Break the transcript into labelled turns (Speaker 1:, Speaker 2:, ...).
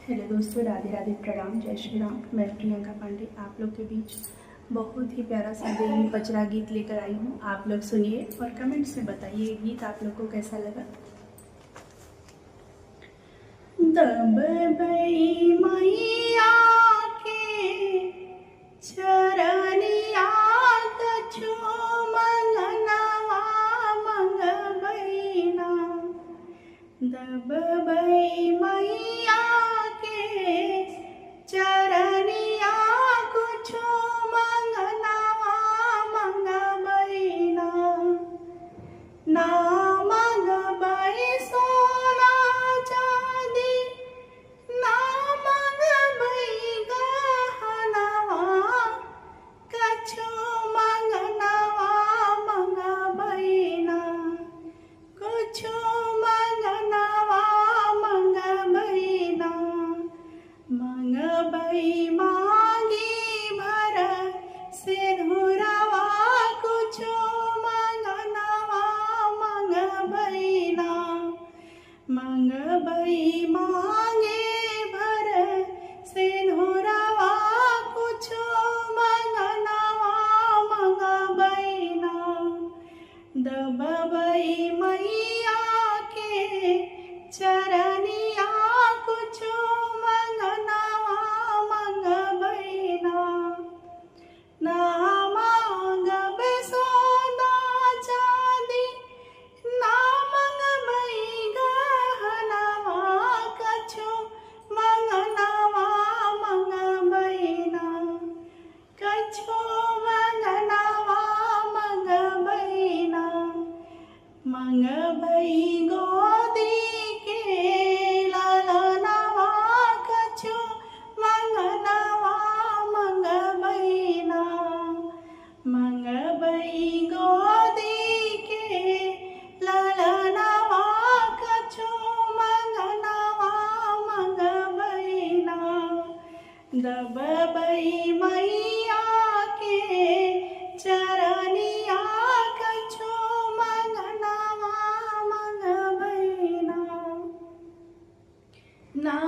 Speaker 1: Hello दोस्तों, राधे राधे, प्रणाम, जय श्री राम। मैं प्रियंका पांडे आप लोग के बीच बहुत ही प्यारा सा देवी बजरा गीत लेकर आई हूँ। आप लोग सुनिए और कमेंट्स में बताइए ये गीत आप लोग को कैसा लगा। दब भई मैया के चरनिया कछु मंगनवा मंगबैना। दब भई मैया के चरनिया कुछु मंगनवा मंगबैना। ना मंगबै सोना चांदी, ना मंगबै गहनवा, कछु मंगनवा मंगबैना। कुछु मंगनवा मंगबैना। मंगबै मांगी भर सिंदूरवा, कुछु मंगनवा मंगबैना। मंगबै मांगे भर सिंदूरवा, कुछु मंगनवा मंगबैना। दबबै मैया के चरनिया कुछु मंगनवा मंगबैना। ना मंगबै सोना चांदी, ना मंगबै गहनवा, कछु मंगनवा मंगबैना। कछु मंगनवा मंगबैना। मंगबै गोदी के ललनवा, कछु मंगनवा मंगबैना। मंगबै गोदी के ललनवा, कछु मंगनवा मंगबैना। दबबै मैया के चरनिया कछु मंगनवा मंगबैना। ना